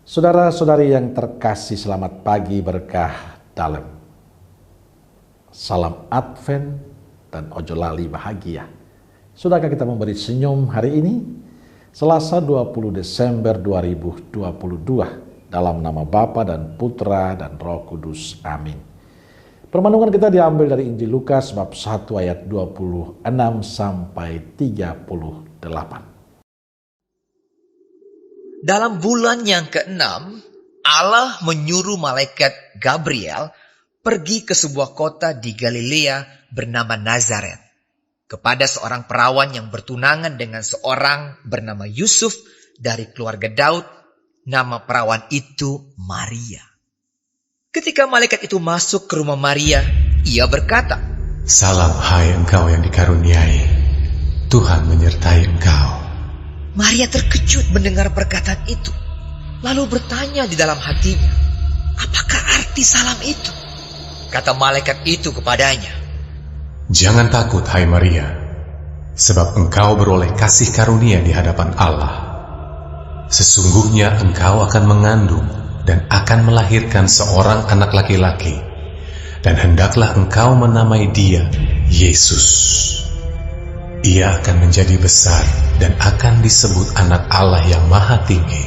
Saudara-saudari yang terkasih, selamat pagi berkah dalam. Salam Advent dan ojo lali bahagia. Sudahkah kita memberi senyum hari ini? Selasa 20 Desember 2022. Dalam nama Bapa dan Putra dan Roh Kudus. Amin. Permenungan kita diambil dari Injil Lukas bab 1 ayat 26 sampai 38. Dalam bulan yang ke-6, Allah menyuruh malaikat Gabriel pergi ke sebuah kota di Galilea bernama Nazaret, kepada seorang perawan yang bertunangan dengan seorang bernama Yusuf dari keluarga Daud. Nama perawan itu Maria. Ketika malaikat itu masuk ke rumah Maria, ia berkata, "Salam hai engkau yang dikaruniai, Tuhan menyertai engkau." Maria terkejut mendengar perkataan itu, lalu bertanya di dalam hatinya, apakah arti salam itu? Kata malaikat itu kepadanya, "Jangan takut hai Maria, sebab engkau beroleh kasih karunia di hadapan Allah. Sesungguhnya engkau akan mengandung dan akan melahirkan seorang anak laki-laki, dan hendaklah engkau menamai dia Yesus. Ia akan menjadi besar dan akan disebut anak Allah yang Maha Tinggi.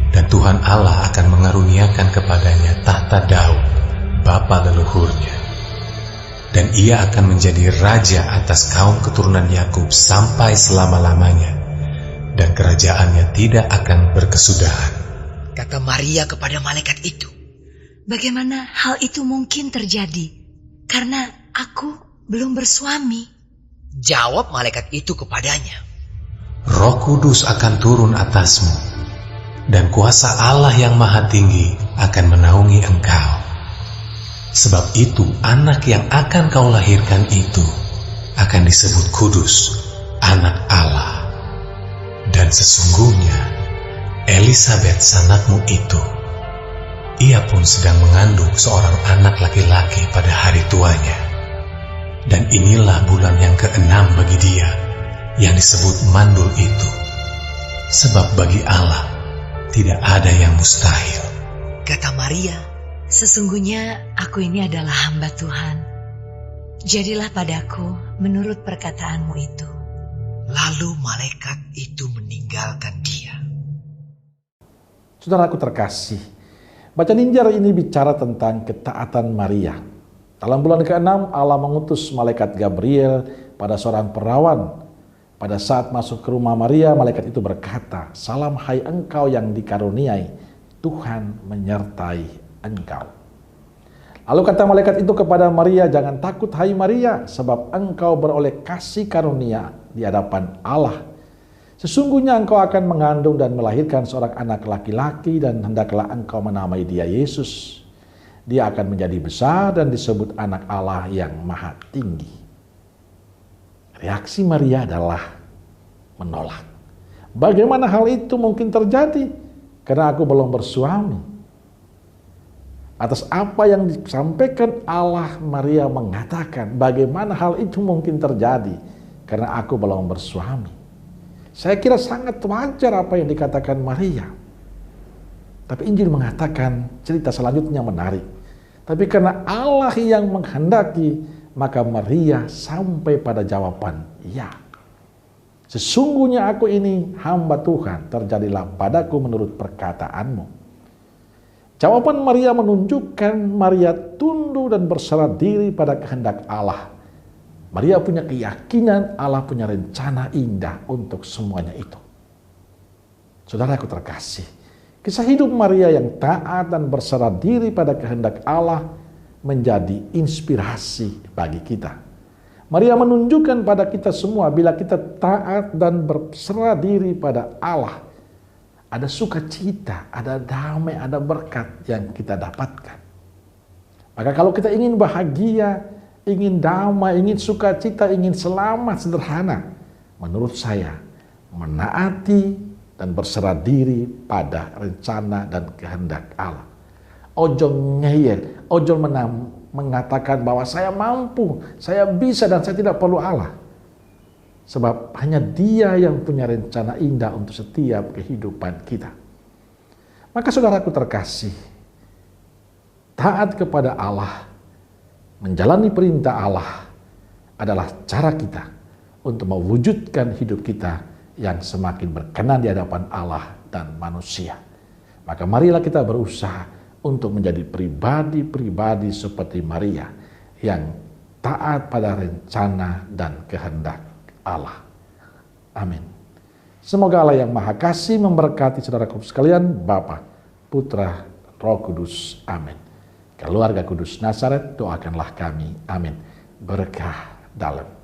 Dan Tuhan Allah akan mengaruniakan kepadanya tahta Daud, bapa leluhurnya. Dan ia akan menjadi raja atas kaum keturunan Yakub sampai selama-lamanya. Dan kerajaannya tidak akan berkesudahan." Kata Maria kepada malaikat itu, "Bagaimana hal itu mungkin terjadi? Karena aku belum bersuami." Jawab malaikat itu kepadanya, "Roh Kudus akan turun atasmu, dan kuasa Allah yang Maha Tinggi akan menaungi engkau. Sebab itu anak yang akan kau lahirkan itu akan disebut kudus, anak Allah. Dan sesungguhnya Elisabet sanakmu itu, ia pun sedang mengandung seorang anak laki-laki pada hari tuanya. Dan inilah bulan yang ke-6 bagi dia yang disebut mandul itu. Sebab bagi Allah tidak ada yang mustahil." Kata Maria, "Sesungguhnya aku ini adalah hamba Tuhan. Jadilah padaku menurut perkataanmu itu." Lalu malaikat itu meninggalkan dia. Saudaraku terkasih, bacaan Injil ini bicara tentang ketaatan Maria. Dalam bulan ke-6, Allah mengutus malaikat Gabriel pada seorang perawan. Pada saat masuk ke rumah Maria, malaikat itu berkata, "Salam hai engkau yang dikaruniai, Tuhan menyertai engkau." Lalu kata malaikat itu kepada Maria, "Jangan takut hai Maria, sebab engkau beroleh kasih karunia di hadapan Allah. Sesungguhnya engkau akan mengandung dan melahirkan seorang anak laki-laki, dan hendaklah engkau menamai dia Yesus. Dia akan menjadi besar dan disebut anak Allah yang Maha Tinggi." Reaksi Maria adalah menolak. Bagaimana hal itu mungkin terjadi? Karena aku belum bersuami. Atas apa yang disampaikan Allah, Maria mengatakan, bagaimana hal itu mungkin terjadi? Karena aku belum bersuami. Saya kira sangat wajar apa yang dikatakan Maria. Tapi Injil mengatakan cerita selanjutnya menarik. Tapi karena Allah yang menghendaki, maka Maria sampai pada jawaban ya. "Sesungguhnya aku ini hamba Tuhan, terjadilah padaku menurut perkataanmu." Jawaban Maria menunjukkan Maria tunduk dan berserah diri pada kehendak Allah. Maria punya keyakinan Allah punya rencana indah untuk semuanya itu. Saudaraku terkasih, kisah hidup Maria yang taat dan berserah diri pada kehendak Allah menjadi inspirasi bagi kita. Maria menunjukkan pada kita semua, bila kita taat dan berserah diri pada Allah, ada sukacita, ada damai, ada berkat yang kita dapatkan. Maka kalau kita ingin bahagia, ingin damai, ingin sukacita, ingin selamat sederhana, menurut saya menaati dan berserah diri pada rencana dan kehendak Allah. Ojo ngeyel, ojo mengatakan bahwa saya mampu, saya bisa dan saya tidak perlu Allah. Sebab hanya Dia yang punya rencana indah untuk setiap kehidupan kita. Maka saudaraku terkasih, taat kepada Allah, menjalani perintah Allah adalah cara kita untuk mewujudkan hidup kita yang semakin berkenan di hadapan Allah dan manusia. Maka marilah kita berusaha untuk menjadi pribadi-pribadi seperti Maria yang taat pada rencana dan kehendak Allah. Amin. Semoga Allah yang Maha Kasih memberkati saudaraku sekalian, Bapa, Putra, Roh Kudus. Amin. Keluarga Kudus Nazaret, doakanlah kami. Amin. Berkah dalam